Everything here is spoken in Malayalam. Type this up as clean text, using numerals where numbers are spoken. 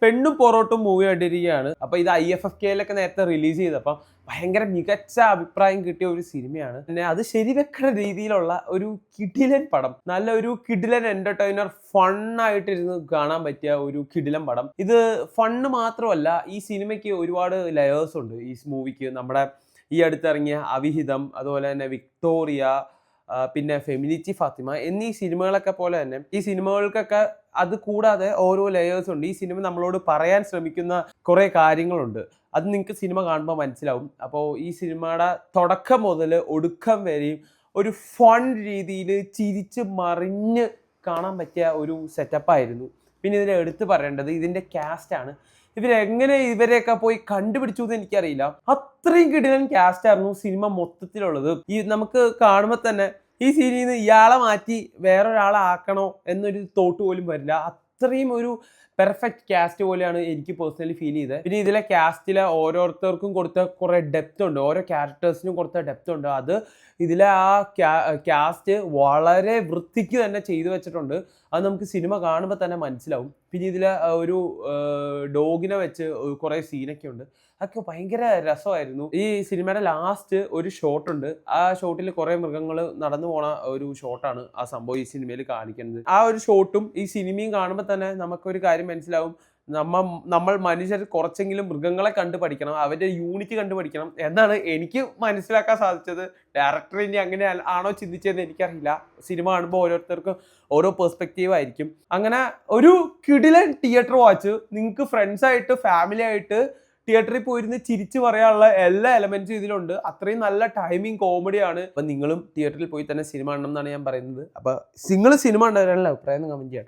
പെണ്ണും പൊറോട്ടും മൂവി കണ്ടിരിക്കുകയാണ്. അപ്പൊ ഇത് IFFK നേരത്തെ റിലീസ് ചെയ്തപ്പോൾ ഭയങ്കര മികച്ച അഭിപ്രായം കിട്ടിയ ഒരു സിനിമയാണ്. പിന്നെ അത് ശരിവെക്കുന്ന രീതിയിലുള്ള ഒരു കിടിലൻ പടം, നല്ല ഒരു കിടിലൻ എന്റർടൈനർ, ഫണ്ണായിട്ടിരുന്ന് കാണാൻ പറ്റിയ ഒരു കിടിലൻ പടം. ഇത് ഫണ്ണ് മാത്രമല്ല, ഈ സിനിമയ്ക്ക് ഒരുപാട് ലെയേഴ്സ് ഉണ്ട്. ഈ മൂവിക്ക് നമ്മുടെ ഈ അടുത്തിറങ്ങിയ അവിഹിതം, അതുപോലെ തന്നെ വിക്ടോറിയ, പിന്നെ ഫെമിനിച്ചി ഫാത്തിമ എന്നീ സിനിമകളൊക്കെ പോലെ തന്നെ ഈ സിനിമകൾക്കൊക്കെ അത് കൂടാതെ ഓരോ ലെയേഴ്സ് ഉണ്ട്. ഈ സിനിമ നമ്മളോട് പറയാൻ ശ്രമിക്കുന്ന കുറേ കാര്യങ്ങളുണ്ട്. അത് നിങ്ങൾക്ക് സിനിമ കാണുമ്പോൾ മനസ്സിലാവും. അപ്പോൾ ഈ സിനിമയുടെ തുടക്കം മുതൽ ഒടുക്കം വരെയും ഒരു ഫൺ രീതിയിൽ ചിരിച്ച് മറിഞ്ഞ് കാണാൻ പറ്റിയ ഒരു സെറ്റപ്പായിരുന്നു. പിന്നെ ഇതിൽ എടുത്തു പറയേണ്ടത് ഇതിൻ്റെ കാസ്റ്റാണ്. ഇവരെങ്ങനെ ഇവരെയൊക്കെ പോയി കണ്ടുപിടിച്ചു എന്ന് എനിക്കറിയില്ല. അത്രയും കിടിലൻ കാസ്റ്റ് ആയിരുന്നു സിനിമ മൊത്തത്തിലുള്ളത്. ഈ നമുക്ക് കാണുമ്പോൾ തന്നെ ഈ സീനിൽ നിന്ന് ഇയാളെ മാറ്റി വേറൊരാളെ ആക്കണോ എന്നൊരു തോട്ട് പോലും വരില്ല. അത്രയും ഒരു പെർഫെക്റ്റ് കാസ്റ്റ് പോലെയാണ് എനിക്ക് പേഴ്സണലി ഫീൽ ചെയ്തത്. പിന്നെ ഇതിലെ കാസ്റ്റിലെ ഓരോരുത്തർക്കും കൊടുത്ത കുറേ ഡെപ്ത് ഉണ്ട്, ഓരോ ക്യാരക്ടേഴ്സിനും കൊടുത്ത ഡെപ്ത് ഉണ്ട്. അത് ഇതിലെ ആ കാസ്റ്റ് വളരെ വൃത്തിക്ക് തന്നെ ചെയ്തു വെച്ചിട്ടുണ്ട്. അത് നമുക്ക് സിനിമ കാണുമ്പോൾ തന്നെ മനസ്സിലാവും. പിന്നെ ഇതിലെ ഒരു ഡോഗിനെ വെച്ച് കുറേ സീനൊക്കെ ഉണ്ട്. അതൊക്കെ ഭയങ്കര രസമായിരുന്നു. ഈ സിനിമയുടെ ലാസ്റ്റ് ഒരു ഷോട്ടുണ്ട്. ആ ഷോട്ടിൽ കുറേ മൃഗങ്ങൾ നടന്നു പോണ ഒരു ഷോട്ടാണ് ആ സംഭവം ഈ സിനിമയിൽ കാണിക്കുന്നത്. ആ ഒരു ഷോട്ടും ഈ സിനിമയും കാണുമ്പോൾ തന്നെ നമുക്കൊരു കാര്യം മനസ്സിലാവും. നമ്മൾ മനുഷ്യർ കുറച്ചെങ്കിലും മൃഗങ്ങളെ കണ്ടു പഠിക്കണം, അവരുടെ യൂണിറ്റ് കണ്ടു പഠിക്കണം എന്നാണ് എനിക്ക് മനസ്സിലാക്കാൻ സാധിച്ചത്. ഡയറക്ടർ ഇനി അങ്ങനെ ആണോ ചിന്തിച്ചതെന്ന് എനിക്കറിയില്ല. സിനിമ കാണുമ്പോൾ ഓരോരുത്തർക്കും ഓരോ പെർസ്പെക്റ്റീവ് ആയിരിക്കും. അങ്ങനെ ഒരു കിടിലൻ തിയേറ്റർ വാച്ച് നിങ്ങൾക്ക് ഫ്രണ്ട്സായിട്ട് ഫാമിലി ആയിട്ട് തിയേറ്ററിൽ പോയിരുന്ന് ചിരിച്ചു പറയാനുള്ള എല്ലാ എലമെന്റ്സും ഇതിലുണ്ട്. അത്രയും നല്ല ടൈമിങ് കോമഡിയാണ്. അപ്പം നിങ്ങളും തിയേറ്ററിൽ പോയി തന്നെ സിനിമ കാണണം എന്നാണ് ഞാൻ പറയുന്നത്. അപ്പം നിങ്ങൾ സിനിമ ഉണ്ടാകാനുള്ള അഭിപ്രായം കമന്റ് ചെയ്യണം.